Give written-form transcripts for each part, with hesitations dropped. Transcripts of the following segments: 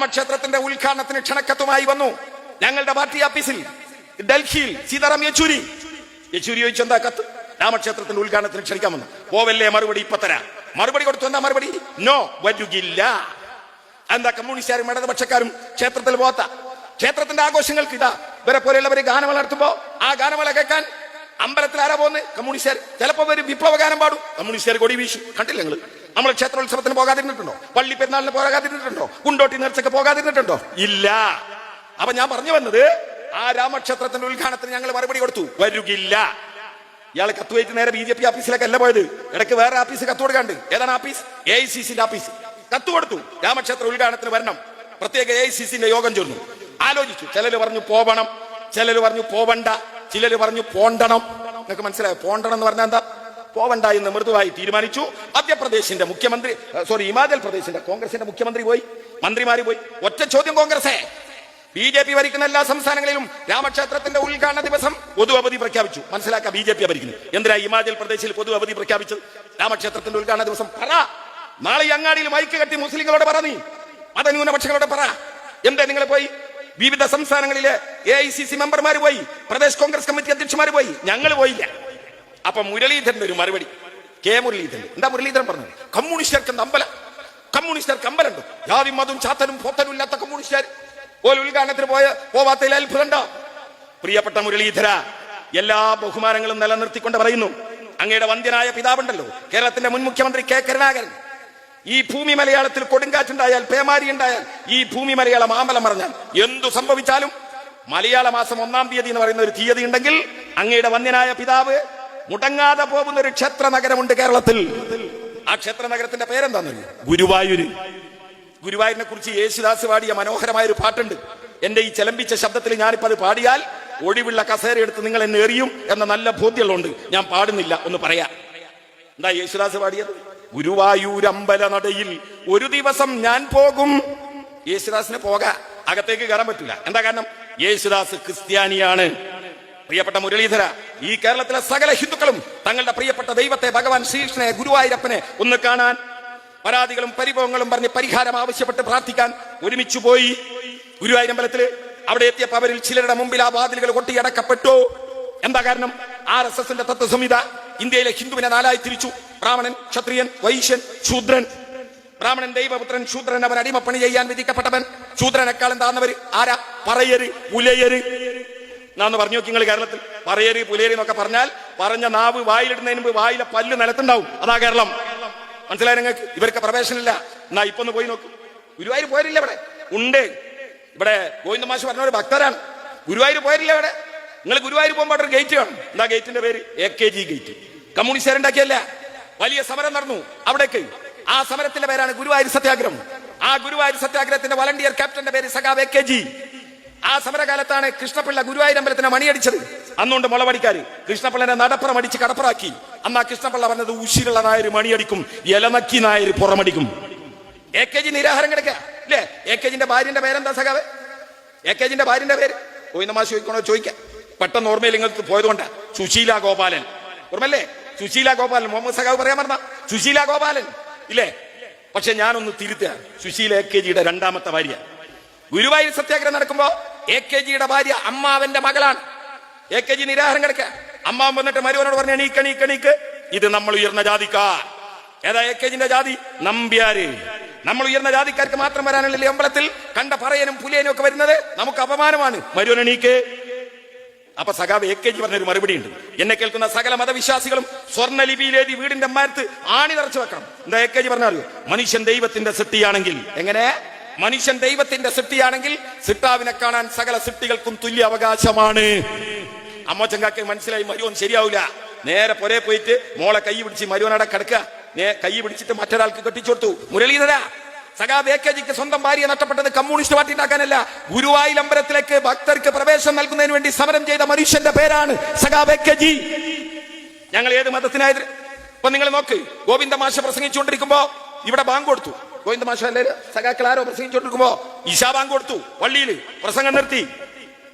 രാമക്ഷേത്രത്തിന്റെ ഉദ്ഘാടനത്തിന് ക്ഷണക്കത്തുമായി വന്നു ഞങ്ങളുടെ പാർട്ടി ഓഫീസിൽ ഡൽഹിയിൽ. സീതാറാം യെച്ചൂരി ചോദിച്ചു, എന്താ കത്ത്? രാമക്ഷേത്രത്തിന്റെ ഉദ്ഘാടനത്തിന് ക്ഷണിക്കാമെന്ന്. പോവല്ലേ, മറുപടി ഇപ്പൊ തരാം. മറുപടി കൊടുത്തു. എന്താ മറുപടി? നോ, വരികില്ല. എന്താ കമ്മ്യൂണിസ്റ്റുകാരും ഇടതുപക്ഷക്കാരും ക്ഷേത്രത്തിൽ പോകാത്ത? ക്ഷേത്രത്തിന്റെ ആഘോഷങ്ങൾക്ക് ഇതാ ഇവരെ പോലെയുള്ളവര് ഗാനമേള നടത്തുമ്പോ ആ ഗാനമേള കേൾക്കാൻ അമ്പലത്തിൽ ആരാ പോകുന്നത്? കമ്മ്യൂണിസ്റ്റുകാർ. ചിലപ്പോ ഒരു വിപ്ലവ ഗാനം പാടും, കമ്മ്യൂണിസ്റ്റുകാർ കൊടി വീശും. കണ്ടില്ല നിങ്ങൾ? നമ്മൾ ക്ഷേത്രോത്സവത്തിന് പോകാതിരുന്നിട്ടുണ്ടോ? പള്ളി പെരുന്നാളിന് പോകാതിരുന്നിട്ടുണ്ടോ? കുണ്ടോട്ടി നേർച്ചയ്ക്ക് പോകാതിരുന്നിട്ടുണ്ടോ? ഇല്ല. അപ്പൊ ഞാൻ പറഞ്ഞു വന്നത്, ആ രാമക്ഷേത്രത്തിന്റെ ഉദ്ഘാടനത്തിന് ഞങ്ങൾ മറുപടി കൊടുത്തു, വരികില്ല. ഇയാൾ കത്തുമായിട്ട് നേരെ BJP ഓഫീസിലേക്ക് അല്ല പോയത്, ഇടയ്ക്ക് വേറെ ഓഫീസ് കത്ത് കൊടുക്കാണ്ട്. ഏതാണ് ഓഫീസ്? AICCന്റെ ഓഫീസ്. കത്ത് കൊടുത്തു, രാമക്ഷേത്ര ഉദ്ഘാടനത്തിന് വരണം. പ്രത്യേക AICCന്റെ യോഗം ചേർന്നു. ആലോചിച്ചു. ചിലര് പറഞ്ഞു പോവണം, ചിലര് പറഞ്ഞു പോവണ്ട, ചിലര് പറഞ്ഞു പോണ്ടണം. നിങ്ങൾക്ക് മനസ്സിലായോ? പോണ്ടണം എന്ന് പറഞ്ഞാൽ എന്താ? പോവണ്ട എന്ന് മൃദുവായി തീരുമാനിച്ചു. മധ്യപ്രദേശിന്റെ മുഖ്യമന്ത്രി, ഹിമാചൽ പ്രദേശിന്റെ കോൺഗ്രസിന്റെ മുഖ്യമന്ത്രി പോയി, മന്ത്രിമാര് പോയി. ഒറ്റ ചോദ്യം കോൺഗ്രസേ, BJP ഭരിക്കുന്ന എല്ലാ സംസ്ഥാനങ്ങളിലും രാമക്ഷേത്രത്തിന്റെ ഉദ്ഘാടന ദിവസം പൊതു അവധി പ്രഖ്യാപിച്ചു. മനസ്സിലാക്കുക, BJP ഭരിക്കുന്നു. എന്തിനാ ഹിമാചൽ പ്രദേശിൽ പൊതു അവധി പ്രഖ്യാപിച്ചത്? രാമക്ഷേത്രത്തിന്റെ ഉദ്ഘാടന ദിവസം പറ. നാളെ അങ്ങാടിയിൽ മൈക്ക് കെട്ടി മുസ്ലിങ്ങളോട് പറ, നീ മതന്യൂനപക്ഷങ്ങളോട് പറ. എന്താ നിങ്ങൾ പോയി? വിവിധ സംസ്ഥാനങ്ങളിലെ AICC മെമ്പർമാർ പോയി, പ്രദേശ് കോൺഗ്രസ് കമ്മിറ്റി അധ്യക്ഷന്മാർ പോയി, ഞങ്ങൾ പോയില്ല. അപ്പൊ മുരളീധരന്റെ ഒരു മറുപടി, K. മുരളീധരൻ. എന്താ മുരളീധരൻ പറഞ്ഞത്? കമ്മ്യൂണിസ്റ്റുകാർക്ക് അമ്പലം, കമ്മ്യൂണിസ്റ്റുകാർക്ക് അമ്പലമുണ്ട്, ജാതി മതവും ചാത്തനും പോത്തനും ഇല്ലാത്ത കമ്മ്യൂണിസ്റ്റുകാർ ഓരോ ഉദ്ഘാടനത്തിന് പോവാത്തതിൽ അത്ഭുതമുണ്ടോ? പ്രിയപ്പെട്ട മുരളീധര, എല്ലാ ബഹുമാനങ്ങളും നിലനിർത്തിക്കൊണ്ട് പറയുന്നു, അങ്ങയുടെ വന്ധ്യനായ പിതാവുണ്ടല്ലോ, കേരളത്തിന്റെ മുൻ മുഖ്യമന്ത്രി K. കരുണാകരൻ, ഈ ഭൂമി മലയാളത്തിൽ കൊടുങ്കാറ്റുണ്ടായാൽ, പേമാരി ഉണ്ടായാൽ, ഈ ഭൂമി മലയാളം ആമ്പലം പറഞ്ഞാൽ എന്തു സംഭവിച്ചാലും മലയാള മാസം 1-ാം തീയതി എന്ന് പറയുന്ന ഒരു തീയതി ഉണ്ടെങ്കിൽ അങ്ങയുടെ വന്ധ്യനായ പിതാവ് മുടങ്ങാതെ പോകുന്ന ഒരു ക്ഷേത്ര നഗരമുണ്ട് കേരളത്തിൽ. ആ ക്ഷേത്ര നഗരത്തിന്റെ പേരെന്താണെന്ന്? ഗുരുവായൂര്. ഗുരുവായൂരിനെ കുറിച്ച് യേശുദാസ് പാടിയ മനോഹരമായ ഒരു പാട്ടുണ്ട്. എന്റെ ഈ ചെലമ്പിച്ച ശബ്ദത്തിൽ ഞാനിപ്പോ അത് പാടിയാൽ ഒഴിവുള്ള കസേര എടുത്ത് നിങ്ങൾ എന്നെ എറിയും എന്ന നല്ല ബോധ്യമുള്ളതുകൊണ്ട് ഞാൻ പാടുന്നില്ല. ഒന്ന് പറയാ, എന്താ യേശുദാസ് പാടിയത്? ഗുരുവായൂരമ്പല നടയിൽ ഒരു ദിവസം ഞാൻ പോകും. യേശുദാസിന് അകത്തേക്ക് കയറാൻ പറ്റില്ല. എന്താ കാരണം? യേശുദാസ് ക്രിസ്ത്യാനിയാണ്. പ്രിയപ്പെട്ട മുരളീധര, ഈ കേരളത്തിലെ സകല ഹിന്ദുക്കളും തങ്ങളുടെ പ്രിയപ്പെട്ട ദൈവത്തെ, ഭഗവാൻ ശ്രീകൃഷ്ണനെ, ഗുരുവായൂരപ്പനെ ഒന്ന് കാണാൻ, പരാതികളും പരിഭവങ്ങളും പറഞ്ഞ് പരിഹാരം ആവശ്യപ്പെട്ട് പ്രാർത്ഥിക്കാൻ ഒരുമിച്ചു പോയി ഗുരുവായൂരമ്പലത്തില്. അവിടെ എത്തിയപ്പോൾ അവരിൽ ചിലരുടെ മുമ്പിൽ ആ വാതിലുകൾ കൊട്ടിയടക്കപ്പെട്ടു. എന്താ കാരണം? RSSന്റെ തത്വസംഹിത ഇന്ത്യയിലെ ഹിന്ദുവിനെ 4ആയി തിരിച്ചു: ബ്രാഹ്മണൻ, ക്ഷത്രിയൻ, വൈശ്യൻ, ശൂദ്രൻ. ബ്രാഹ്മണൻ ദൈവപുത്രൻ, ശൂദ്രൻ അവൻ അടിമപ്പണി ചെയ്യാൻ വിധിക്കപ്പെട്ടവൻ. ശൂദ്രനേക്കാളും താഴ്ന്നവര് ആരാ? പറയര്, പുലയര്. നാന്ന് പറഞ്ഞു നോക്കി നിങ്ങൾ, കേരളത്തിൽ പറയര്, പുലയര് എന്നൊക്കെ പറഞ്ഞാൽ പറഞ്ഞ നാവ് വായിലിടുന്നതിന് മുമ്പ് വായിലെ പല്ല് നിലത്തുണ്ടാവും. അതാ കേരളം. മനസ്സിലായി നിങ്ങൾക്ക്? ഇവർക്ക് പ്രവേശനമില്ല. എന്നാ ഇപ്പൊ ഒന്ന് പോയി നോക്കൂ. ഗുരുവായൂർ പോരില്ല ഇവിടെ ഉണ്ട്. ഇവിടെ ഗോവിന്ദ മാഷ് പറഞ്ഞ ഒരു ഭക്തരാണ്. ഗുരുവായൂർ പോരില്ല ഇവിടെ. നിങ്ങൾ ഗുരുവായൂർ പോകുമ്പോൾ ഒരു ഗേറ്റ് കാണും. എന്താ ഗേറ്റിന്റെ പേര്? AKG gate. കമ്മ്യൂണിസ്റ്റുകാരുണ്ടാക്കിയല്ല. വലിയ സമരം നടന്നു അവിടേക്ക്. ആ സമരത്തിന്റെ പേരാണ് ഗുരുവായൂർ സത്യാഗ്രഹം. ആ ഗുരുവായൂർ സത്യാഗ്രഹത്തിന്റെ വളണ്ടിയർ ക്യാപ്റ്റന്റെ പേര് സഖാവ് AKG. ആ സമരകാലത്താണ് കൃഷ്ണപിള്ള ഗുരുവായൂർ അമ്പലത്തിനെ മണിയടിച്ചത്. അന്നുകൊണ്ട് മുളവടിക്കാര് കൃഷ്ണപിള്ളനെ നടപ്പുറം അടിച്ച് കടപ്പുറാക്കി. അന്ന് ആ കൃഷ്ണപിള്ള പറഞ്ഞത്, ഉശിരുള്ള നായർ മണിയടിക്കും, ഇലനക്കി നായർ പുറമടിക്കും. AKG നിരാഹാരം കിടക്കുക ഇല്ലേ? AKGന്റെ ഭാര്യന്റെ പേരെന്താ സഖാവ്? AKGന്റെ ഭാര്യന്റെ പേര് ഗോവിന്ദമാശ് ചോദിക്കണോ? ചോദിക്കാം, പെട്ടെന്ന് ഓർമ്മയിൽ നിങ്ങൾക്ക് പോയതുകൊണ്ടാ. സുശീല ഗോപാലൻ. ഓർമ്മല്ലേ? സുശീല ഗോപാലൻ. മുഹമ്മദ് സഖാവ് പറയാൻ പറഞ്ഞ സുശീല ഗോപാലൻ ഇല്ലേ? പക്ഷെ ഞാനൊന്ന് തിരുത്തുക, സുശീല AKGയുടെ 2ാമത്തെ ഭാര്യ. ഗുരുവായൂർ സത്യാഗ്രഹം നടക്കുമ്പോ AKGയുടെ ഭാര്യ അമ്മാവന്റെ മകളാണ്. AKG നിരാഹാരം കിടക്കുക. അമ്മാവൻ വന്നിട്ട് മരുവനോട് പറഞ്ഞു, എണീക്ക്, ഇത് നമ്മൾ ഉയർന്ന ജാതിക്കാർ. ഏതാ AKGന്റെ ജാതി? നമ്പ്യാര്. നമ്മൾ ഉയർന്ന ജാതിക്കാർക്ക് മാത്രം വരാനുള്ള അമ്പലത്തിൽ കണ്ട പറയനും പുലിയനും ഒക്കെ വരുന്നത് നമുക്ക് അപമാനമാണ്. മരുവൻ എണീക്ക്. അപ്പൊ സഖാവ് AKG പറഞ്ഞൊരു മറുപടി ഉണ്ട്. എന്നെ കേൾക്കുന്ന സകല മതവിശ്വാസികളും സ്വർണ്ണലിപിയിലേതി വീടിന്റെ അമ്മാരത്ത് ആണി നിറച്ചു വെക്കണം. എന്താ AKG പറഞ്ഞറിയോ? മനുഷ്യൻ ദൈവത്തിന്റെ സൃഷ്ടിയാണെങ്കിൽ, എങ്ങനെ? മനുഷ്യൻ ദൈവത്തിന്റെ സൃഷ്ടിയാണെങ്കിൽ സിട്ടാവിനെ കാണാൻ സകല സൃഷ്ടികൾക്കും തുല്യ അവകാശമാണ്. അമ്മച്ചങ്കാക്ക് മനസ്സിലായി മരുവൻ ശരിയാവില്ല. നേരെ പുരേ പോയിട്ട് മോളെ കൈ പിടിച്ച് മരുവനടെ കിടക്കുക. കൈ പിടിച്ചിട്ട് മറ്റൊരാൾക്ക് കെട്ടിച്ചു കൊടുത്തു. മുരളീധര, സഖാവ് AKGക്ക് സ്വന്തം ഭാര്യ നഷ്ടപ്പെട്ടത് കമ്മ്യൂണിസ്റ്റ് പാർട്ടി ഉണ്ടാക്കാനല്ല, ഗുരുവായൂർ അമ്പലത്തിലേക്ക് ഭക്തർക്ക് പ്രവേശനം നൽകുന്നതിന് വേണ്ടി സമരം ചെയ്ത മനുഷ്യന്റെ പേരാണ് സഖാവ് AKG. ഞങ്ങൾ ഏത് മതത്തിനായത്? ഇപ്പൊ നിങ്ങൾ നോക്ക്, ഗോവിന്ദ മാഷ പ്രസംഗിച്ചുകൊണ്ടിരിക്കുമ്പോ ഇവിടെ ബാങ്ക് കൊടുത്തു. ഗോവിന്ദ മാഷ എല്ലാവരും സഖാക്കൾ ആരോ പ്രസംഗിച്ചുകൊണ്ടിരിക്കുമ്പോ ഇശാ ബാങ്ക് കൊടുത്തു. പള്ളിയിൽ പ്രസംഗം നിർത്തി.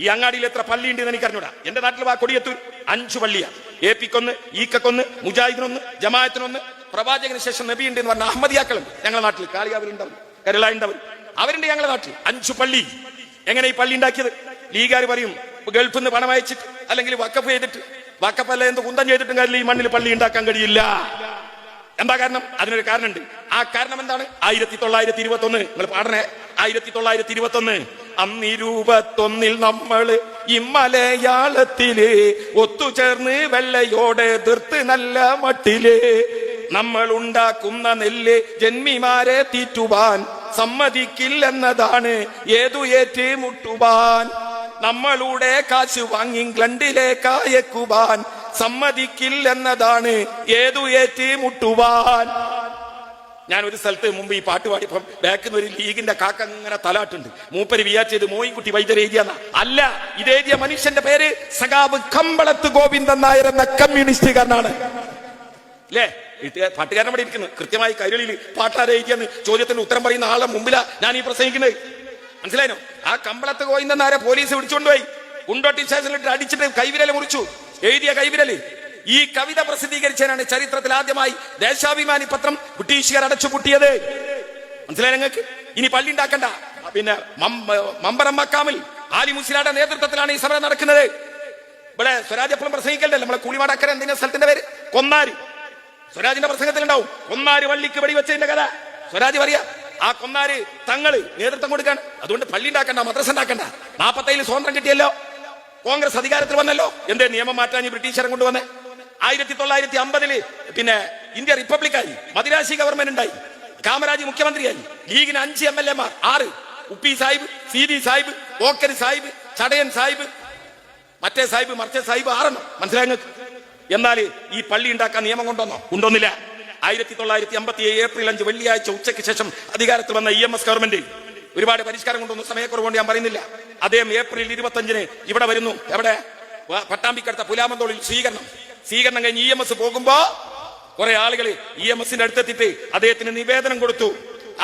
ഈ അങ്ങാടിയിൽ എത്ര പള്ളി ഉണ്ടെന്ന് എനിക്ക് അറിഞ്ഞൂടാ. എന്റെ നാട്ടിൽ കൊടിയത്തൂർ 5 പള്ളിയാ. APക്കൊന്ന്, ഈക്കൊന്ന്, മുജാഹിദിനൊന്ന്, ജമാഅത്തിനൊന്ന്, പ്രവാചകന് ശേഷം നബി ഉണ്ട് എന്ന് പറഞ്ഞ അഹമ്മദിയാക്കളും ഞങ്ങളുടെ നാട്ടിൽ കാളികാവിലുണ്ടാവും, കരളായുണ്ടാവും. അവരുണ്ട് ഞങ്ങളുടെ നാട്ടിൽ 5 പള്ളി. എങ്ങനെ ഈ പള്ളി ഉണ്ടാക്കിയത്? ലീഗുകാർ പറയും ഗൾഫിൽ നിന്ന് പണം അയച്ചിട്ട് അല്ലെങ്കിൽ വക്കഫ് ചെയ്തിട്ട്, വക്കഫല്ല എന്ത് കുന്തം ചെയ്തിട്ടും കാര്യമില്ല, ഈ മണ്ണിൽ പള്ളി ഉണ്ടാക്കാൻ കഴിയില്ല. എന്താ കാരണം? അതിനൊരു കാരണമുണ്ട്. ആ കാരണം എന്താണ്? 1921 നിങ്ങൾ പാടണേ. 1921 അന്ന് നമ്മള് ഇമ്മലയാളത്തില് ഒത്തുചേർന്ന് വെള്ളയോടെ എതിർത്ത് നല്ല മട്ടില് നമ്മൾ ഉണ്ടാക്കുന്ന നെല്ല് ജന്മിമാരെ തീറ്റുവാൻ സമ്മതിക്കില്ലെന്നതാണ് ഏതു ഏറ്റുമുട്ടുവാൻ. നമ്മളുടെ കാശ് വാങ്ങി ഇംഗ്ലണ്ടിലേക്ക് അയക്കുവാൻ സമ്മതിക്കില്ലെന്നതാണ് ഏതു ഏറ്റുമുട്ടുവാൻ. ഞാൻ ഒരു സ്ഥലത്ത് മുമ്പ് ഈ പാട്ട് പാടിയപ്പം ബാക്കിൽ ഒരു ലീഗിന്റെ കാക്ക ഇങ്ങനെ തലാട്ടുണ്ട്. മൂപ്പര് വിചാരിച്ചത് മോയിൻകുട്ടി വൈദ്യർ എഴുതിയെന്ന അല്ല, ഇതെഴുതിയ മനുഷ്യന്റെ പേര് സഖാവ് കമ്പളത്ത് ഗോവിന്ദൻ നായർ എന്ന കമ്മ്യൂണിസ്റ്റുകാരനാണ്. അല്ലേ? പാട്ടുകാരൻ അവിടെ ഇരിക്കുന്നു. കൃത്യമായി കൈരളിയിൽ പാട്ടാരെ എഴുതിയെന്ന് ചോദ്യത്തിന് ഉത്തരം പറയുന്ന ആളുടെ മുമ്പിലാ ഞാൻ ഈ പ്രസംഗിക്കുന്നത്. മനസ്സിലായോ? ആ കമ്പളത്ത് ഗോവിന്ദൻ നായരെ പോലീസ് വിളിച്ചുകൊണ്ടുപോയി കുണ്ടോട്ടി സ്റ്റേഷനിലിട്ട് അടിച്ചിട്ട് കൈവിരൽ മുറിച്ചു. എഴുതിയ കൈവിരല്. ഈ കവിത പ്രസിദ്ധീകരിച്ചതിനാണ് ചരിത്രത്തിൽ ആദ്യമായി ദേശാഭിമാനി പത്രം ബ്രിട്ടീഷുകാർ അടച്ചുപൂട്ടിയത്. മനസ്സിലായി നിങ്ങൾക്ക്? ഇനി പള്ളി ഉണ്ടാക്കണ്ട. പിന്നെ മമ്പറം മക്കാമിൽ ആലി മുസ്ലിയാരുടെ നേതൃത്വത്തിലാണ് ഈ സമരം നടക്കുന്നത്. ഇവിടെ സ്വരാജ് എപ്പോഴും പ്രസംഗിക്കണ്ടല്ലോ. നമ്മളെ കൂളിമാടക്കര എന്തിനാ സ്ഥലത്തിന്റെ പേര്? കൊന്നാരി. സ്വരാജിന്റെ പ്രസംഗത്തിലുണ്ടാവും കൊന്നാര് വള്ളിക്ക് വെടിവെച്ചതിന്റെ കഥ. സ്വരാജ് പറയാ ആ കൊന്നാര് തങ്ങള് നേതൃത്വം കൊടുക്കാണ്. അതുകൊണ്ട് പള്ളി ഉണ്ടാക്കണ്ട, മദ്രസ ഉണ്ടാക്കണ്ട. 47 സ്വാതന്ത്ര്യം കിട്ടിയല്ലോ, കോൺഗ്രസ് അധികാരത്തിൽ വന്നല്ലോ. എന്തേ നിയമം മാറ്റാൻ ഈ ബ്രിട്ടീഷുകാരെ കൊണ്ടുവന്നേ? 1950 പിന്നെ ഇന്ത്യ റിപ്പബ്ലിക്കായി, മദിരാശി ഗവൺമെന്റ് ഉണ്ടായി, കാമരാജ് മുഖ്യമന്ത്രിയായി, ലീഗിന് 5 MLA-മാർ, 6 ഉപ്പി സാഹിബ്, സീതി സാഹിബ്, ഓക്കരി സാഹിബ്, ചടയൻ സാഹിബ്, മറ്റേ സാഹിബ്, മറിച്ച സാഹിബ് 6. മനസ്സിലായി? എന്നാൽ ഈ പള്ളി ഉണ്ടാക്കാൻ നിയമം കൊണ്ടുവന്നില്ല. 1957 ഏപ്രിൽ 5 വെള്ളിയാഴ്ച ഉച്ചയ്ക്ക് ശേഷം അധികാരത്തിൽ വന്ന EMS ഗവൺമെന്റ് ഒരുപാട് പരിഷ്കാരം കൊണ്ടുവന്നു. സമയക്കുറവുകൊണ്ട് ഞാൻ പറയുന്നില്ല. അദ്ദേഹം ഏപ്രിൽ 25 ഇവിടെ വരുന്നു. എവിടെ? പട്ടാമ്പിക്കടുത്ത പുലാമന്തോളിൽ സ്വീകരണം കഴിഞ്ഞ് EMS പോകുമ്പോ കുറെ ആളുകൾ EMS-ന്റെ അടുത്തെത്തിയിട്ട് അദ്ദേഹത്തിന് നിവേദനം കൊടുത്തു.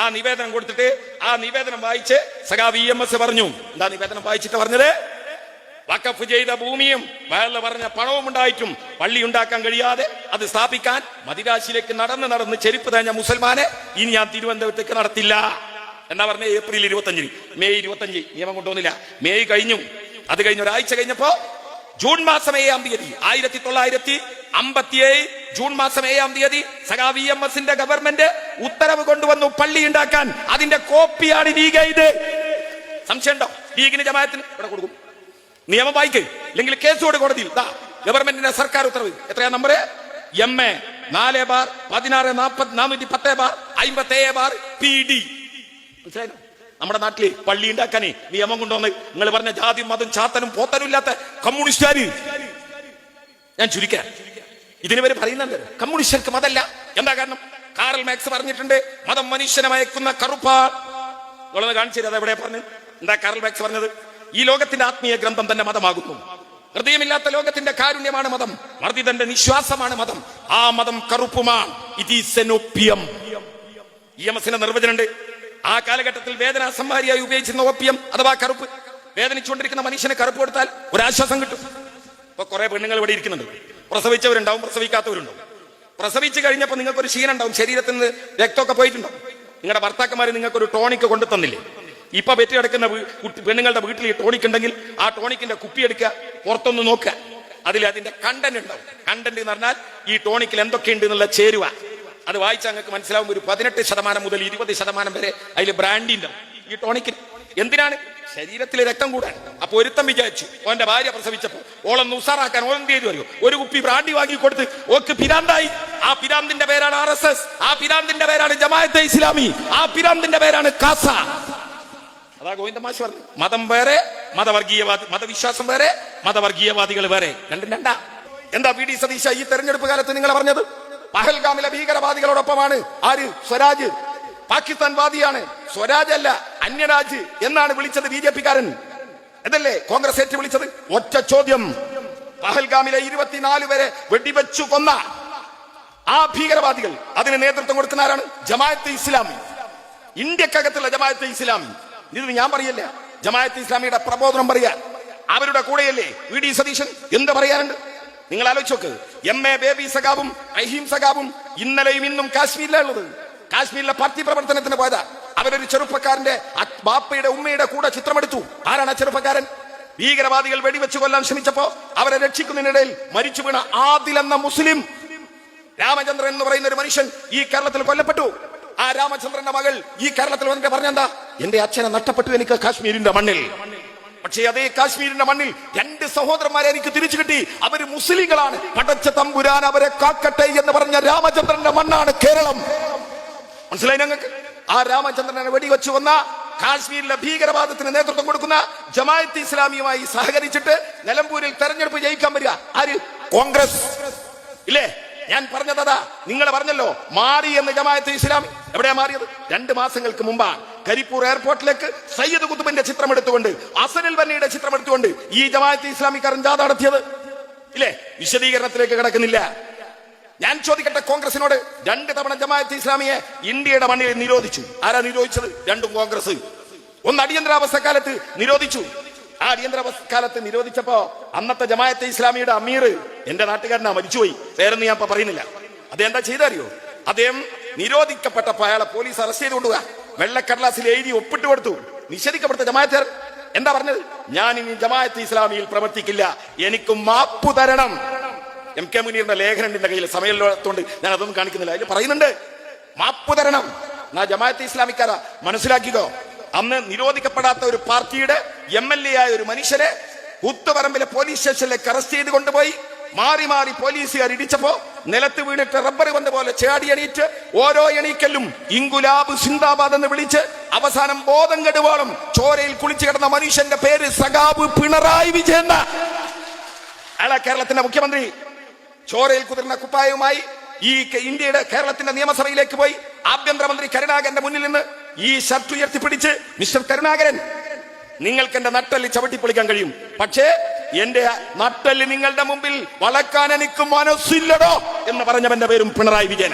ആ നിവേദനം കൊടുത്തിട്ട് ആ നിവേദനം വായിച്ച് സഖാവ് EMS പറഞ്ഞു. എന്താ നിവേദനം വായിച്ചിട്ട് പറഞ്ഞത്? വഖഫ് ചെയ്ത ഭൂമിയും വയറിൽ പറഞ്ഞ പണവും ഉണ്ടായിട്ടും പള്ളി ഉണ്ടാക്കാൻ കഴിയാതെ അത് സ്ഥാപിക്കാൻ മദിരാശിയിലേക്ക് നടന്ന് ചെരുപ്പ് തേഞ്ഞ മുസൽമാനെ ഇനി ഞാൻ തിരുവനന്തപുരത്തേക്ക് നടത്തില്ല എന്നാ പറഞ്ഞ. ഏപ്രിൽ 25 മെയ് 25 നിയമം കൊണ്ടുവന്നില്ല. മെയ് കഴിഞ്ഞു. അത് കഴിഞ്ഞ ഒരാഴ്ച കഴിഞ്ഞപ്പോ ജൂൺ മാസം 7-ാം തീയതി 1957 ജൂൺ മാസം 7-ാം തീയതി സഖാവ് EMS-ന്റെ ഗവൺമെന്റ് ഉത്തരവ് കൊണ്ടുവന്നു പള്ളി ഉണ്ടാക്കാൻ. അതിന്റെ കോപ്പിയാണ് ലീഗ് ഇത്. സംശയം ഉണ്ടോ? ലീഗിന് ജമാഅത്തിന് ഇവിടെ കൊടുക്കും. നിയമം വായിക്ക്, അല്ലെങ്കിൽ കേസോട് കോടതിയിൽ. ഗവൺമെന്റിന്റെ സർക്കാർ ഉത്തരവ് എത്രയാ നമ്പർ? MA 4/16/410/57/PD. മനസ്സിലായോ? നമ്മുടെ നാട്ടില് പള്ളി ഉണ്ടാക്കാനേ നിയമം കൊണ്ടുവന്ന് നിങ്ങൾ പറഞ്ഞ ജാതി മതം ചാത്തനും പോത്തനും ഇല്ലാത്ത കമ്മ്യൂണിസ്റ്റുകാര്. ഞാൻ ചുരുക്കാൻ ഇതിന് വരെ പറയുന്നുണ്ട് കമ്മ്യൂണിസ്റ്റുകൾക്ക് മതമല്ല. എന്താ കാരണം? കാറൽ മാക്സ് പറഞ്ഞിട്ടുണ്ട് മതം മനുഷ്യനെ മയക്കുന്ന കറുപ്പാൻ. നിങ്ങളൊന്ന് കാണിച്ചു തരാം എവിടെ പറഞ്ഞു. എന്താ കാറൽ മാക്സ് പറഞ്ഞത്? ഈ ലോകത്തിന്റെ ആത്മീയ ഗ്രന്ഥം തന്നെ മതമാകുന്നു. ഹൃദയമില്ലാത്ത ലോകത്തിന്റെ കാരുണ്യമാണ് മതം. മർദ്ദിതന്റെ നിശ്വാസമാണ് മതം. ആ മതം കറുപ്പുമാണ്. It is an opium. EMS-ന്റെ നിർവചനമുണ്ട്. ആ കാലഘട്ടത്തിൽ വേദന സംഹാരിയായി ഉപയോഗിച്ചിരുന്ന ഒപ്പിയം അഥവാ കറുപ്പ്. വേദനിച്ചുകൊണ്ടിരിക്കുന്ന മനുഷ്യന് കറുപ്പ് കൊടുത്താൽ ഒരാശ്വാസം കിട്ടും. ഇപ്പൊ കുറെ പെണ്ണുങ്ങൾ ഇവിടെ ഇരിക്കുന്നുണ്ട്. പ്രസവിച്ചവരുണ്ടാവും, പ്രസവിക്കാത്തവരുണ്ടാവും. പ്രസവിച്ചു കഴിഞ്ഞപ്പോൾ നിങ്ങൾക്കൊരു ക്ഷീണം ഉണ്ടാവും, ശരീരത്തിൽ നിന്ന് രക്തമൊക്കെ പോയിട്ടുണ്ടാവും. നിങ്ങളുടെ ഭർത്താക്കന്മാർ നിങ്ങൾക്കൊരു ടോണിക്ക് കൊണ്ടു തന്നില്ലേ? ഇപ്പൊ വെറ്റി കിടക്കുന്ന പെണ്ണുങ്ങളുടെ വീട്ടിൽ ഈ ടോണിക് ഉണ്ടെങ്കിൽ ആ ടോണിക്കിന്റെ കുപ്പി എടുക്കുക, പുറത്തൊന്ന് നോക്കുക. അതിൽ അതിന്റെ കണ്ടന്റ് ഉണ്ടാവും. കണ്ടന്റ് എന്ന് പറഞ്ഞാൽ ഈ ടോണിക്കിൽ എന്തൊക്കെയുണ്ട് എന്നുള്ള ചേരുവ. അത് വായിച്ചാൽ നിങ്ങൾക്ക് മനസ്സിലാവും. ഒരു 18% മുതൽ 20% വരെ അതിൽ ബ്രാൻഡി ഉണ്ടാവും ഈ ടോണിക്കിന്. എന്തിനാണ്? ശരീരത്തിലെ രക്തം കൂടാൻ. അപ്പൊ ഒരുത്തം വിചാരിച്ചു ഓന്റെ ഭാര്യ പ്രസവിച്ചപ്പോ ഓളൊന്ന് ഉസാറാക്കാൻ ഓളം ചെയ്തു അറിയോ, ഒരു കുപ്പി ബ്രാൻഡി വാങ്ങി കൊടുത്ത് ഓക്ക് പിരാന്തായി. ആ പിരാന്തിന്റെ പേരാണ് RSS. ആ പിരാന്തിന്റെ പേരാണ് ജമാഅത്തെ ഇസ്ലാമി. ആ പിരാന്തിന്റെ പേരാണ് കാസ. അതാ ഗോവിന്ദ മാഷ് പറഞ്ഞു. മതം വേറെ, മതവിശ്വാസം വേറെ, മതവർഗീയവാദികൾ വേറെ. രണ്ടും രണ്ടാ. എന്താ PD സതീശ ഈ തെരഞ്ഞെടുപ്പ് കാലത്ത് നിങ്ങൾ പറഞ്ഞത്? പഹൽഗാമിലെ ഭീകരവാദികളോടൊപ്പമാണ് ആര്? സ്വരാജ്. പാകിസ്ഥാൻ വാദിയാണ്. സ്വരാജ് അല്ല, അന്യരാജ് എന്നാണ് വിളിച്ചത് BJP-കാരൻ. അതല്ലേ കോൺഗ്രസ് ഏറ്റു വിളിച്ചത്? ഒറ്റ ചോദ്യം. പഹൽഗാമിലെ 24 പേരെ വെടിവെച്ചു കൊന്ന ആ ഭീകരവാദികൾ, അതിന് നേതൃത്വം കൊടുക്കുന്ന ആരാണ്? ജമാഅത്തെ ഇസ്ലാമി. ഇന്ത്യക്കകത്തുള്ള ജമാഅത്തെ ഇസ്ലാമി. ഇത് ഞാൻ പറയല്ല, ജമാഅത്തെ ഇസ്ലാമിയുടെ പ്രബോധനം പറയാ. അവരുടെ കൂടെയല്ലേ VD സതീശൻ. എന്ത് പറയാനുണ്ട് നിങ്ങൾ ആലോചിച്ചോക്ക്. MA ബേബി സഖാബും റഹീം സഖാബും ഇന്നലെയും ഇന്നും കാശ്മീരിലുള്ളത്. കാശ്മീരിലെ പാർട്ടി പ്രവർത്തനത്തിന് പോയതാ. അവരൊരു ചെറുപ്പക്കാരന്റെ ബാപ്പയുടെ ഉമ്മയുടെ കൂടെ ചിത്രമെടുത്തു. ആരാണ് ആ ചെറുപ്പക്കാരൻ? ഭീകരവാദികൾ വെടിവെച്ച് കൊല്ലാൻ ശ്രമിച്ചപ്പോ അവരെ രക്ഷിക്കുന്നതിനിടയിൽ മരിച്ചു വീണ ആദിൽ എന്ന മുസ്ലിം രാമചന്ദ്രൻ എന്ന് പറയുന്ന ഒരു മനുഷ്യൻ ഈ കേരളത്തിൽ കൊല്ലപ്പെട്ടു. ആ രാമചന്ദ്രന്റെ മകൾ ഈ കേരളത്തിൽ വന്നിട്ട് പറഞ്ഞെന്താ, എന്റെ അച്ഛനെ നഷ്ടപ്പെട്ടു എനിക്ക് കാശ്മീരിന്റെ മണ്ണിൽ. പക്ഷേ അതേ കാശ്മീരിന്റെ മണ്ണിൽ 2 സഹോദരന്മാരെ എനിക്ക് തിരിച്ചു കിട്ടി. അവര് മുസ്ലിങ്ങളാണ്. പടച്ച തമ്പുരാൻ അവരെ കാക്കട്ടെ എന്ന് പറഞ്ഞ രാമചന്ദ്രന്റെ മണ്ണാണ് കേരളം. മനസ്സിലായി ഞങ്ങൾക്ക്? ആ രാമചന്ദ്രനെ വെടിവെച്ചു വന്ന കാശ്മീരിലെ ഭീകരവാദത്തിന് നേതൃത്വം കൊടുക്കുന്ന ജമാഅത്ത് ഇസ്ലാമിയുമായി സഹകരിച്ചിട്ട് നിലമ്പൂരിൽ തെരഞ്ഞെടുപ്പ് ജയിക്കാൻ വരിക ആര്? കോൺഗ്രസ് ഇല്ലേ? ഞാൻ പറഞ്ഞതാ, നിങ്ങൾ പറഞ്ഞല്ലോ മാറി എന്ന് ജമാഅത്ത് ഇസ്ലാമി. എവിടെയാ മാറിയത്? 2 മാസങ്ങൾക്ക് മുമ്പാണ് കരിപ്പൂർ എയർപോർട്ടിലേക്ക് സയ്യിദ് കുത്തുബിന്റെ ചിത്രം എടുത്തുകൊണ്ട്, അസനുൽ ബന്നിയുടെ ചിത്രം എടുത്തുകൊണ്ട് ഈ ജമാഅത്ത് ഇസ്ലാമിക്കാരൻ ജാഥ നടത്തിയത് ഇല്ലേ? വിശദീകരണത്തിലേക്ക് കിടക്കുന്നില്ല. ഞാൻ ചോദിക്കട്ടെ കോൺഗ്രസിനോട്, 2 തവണ ജമാഅത്ത് ഇസ്ലാമിയെ ഇന്ത്യയുടെ മണ്ണിൽ നിരോധിച്ചു. ആരാ നിരോധിച്ചത്? 2 കോൺഗ്രസ്. ഒന്ന് അടിയന്തരാവസ്ഥ കാലത്ത് നിരോധിച്ചു. ആ അടിയന്തരാവസ്ഥ കാലത്ത് നിരോധിച്ചപ്പോ അന്നത്തെ ജമാഅത്തെ ഇസ്ലാമിയുടെ അമീർ, എന്റെ നാട്ടുകാരനാ, മരിച്ചുപോയി, പേരൊന്നും ഞാൻ പറയുന്നില്ല. അദ്ദേഹം എന്താ ചെയ്തറിയോ? അദ്ദേഹം നിരോധിക്കപ്പെട്ടപ്പോ അയാളെ പോലീസ് അറസ്റ്റ് ചെയ്ത് കൊണ്ടുപോകാ. വെള്ളക്കടലാസിൽ എഴുതി ഒപ്പിട്ട് കൊടുത്തു. നിഷേധിക്കപ്പെട്ട ജമാഅത്തുകാർ എന്താ പറഞ്ഞത്? ഞാൻ ഇനി ജമാഅത്തെ ഇസ്ലാമിയിൽ പ്രവർത്തിക്കില്ല, എനിക്ക് മാപ്പു തരണം. എം കെ മുനീറിന്റെ ലേഖനം എന്റെ കയ്യിൽ, സമയത്തോണ്ട് ഞാൻ അതൊന്നും കാണിക്കുന്നില്ല. അതിൽ പറയുന്നുണ്ട് മാപ്പു തരണം. ജമാഅത്തെ ഇസ്ലാമിക്കാരാ, മനസ്സിലാക്കിക്കോ. അന്ന് നിരോധിക്കപ്പെടാത്ത ഒരു പാർട്ടിയുടെ MLA ആയ ഒരു മനുഷ്യരെ കൂത്തുപറമ്പിലെ പോലീസ് സ്റ്റേഷനിലേക്ക് അറസ്റ്റ് ചെയ്ത് കൊണ്ടുപോയി മാറി മാറി പോലീസുകാർ ഇടിച്ചപ്പോ നിലത്ത് വീണിട്ട് റബ്ബർ വന്ന പോലെ ചാടി എണീറ്റ് ഓരോ എണീക്കലും ഇൻകുലാബ് സിന്ദാബാദ് എന്ന് വിളിച്ച് അവസാനം ബോധം കെടുവോളം ചോരയിൽ കുളിച്ചു കിടന്ന മനുഷ്യന്റെ പേര് സഖാബ് പിണറായി വിജയൻ. അയാളെ കേരളത്തിന്റെ മുഖ്യമന്ത്രി. ചോരയിൽ കുതിർന്ന കുപ്പായവുമായി ഈ ഇന്ത്യയുടെ കേരളത്തിന്റെ നിയമസഭയിലേക്ക് പോയി ആഭ്യന്തരമന്ത്രി കരുണാകരന്റെ മുന്നിൽ നിന്ന് ഈ ഷർട്ട് ഉയർത്തിപ്പിടിച്ച്, മിസ്റ്റർ കരുണാകരൻ, നിങ്ങൾക്ക് എന്റെ നട്ടെല്ല് ചവിട്ടിപ്പൊളിക്കാൻ കഴിയും, പക്ഷേ എന്റെ നട്ടെല്ല് നിങ്ങളുടെ മുമ്പിൽ വളക്കാൻ എനിക്ക് മനസ്സില്ലടോ എന്ന് പറഞ്ഞവന്റെ പേരും പിണറായി വിജയൻ.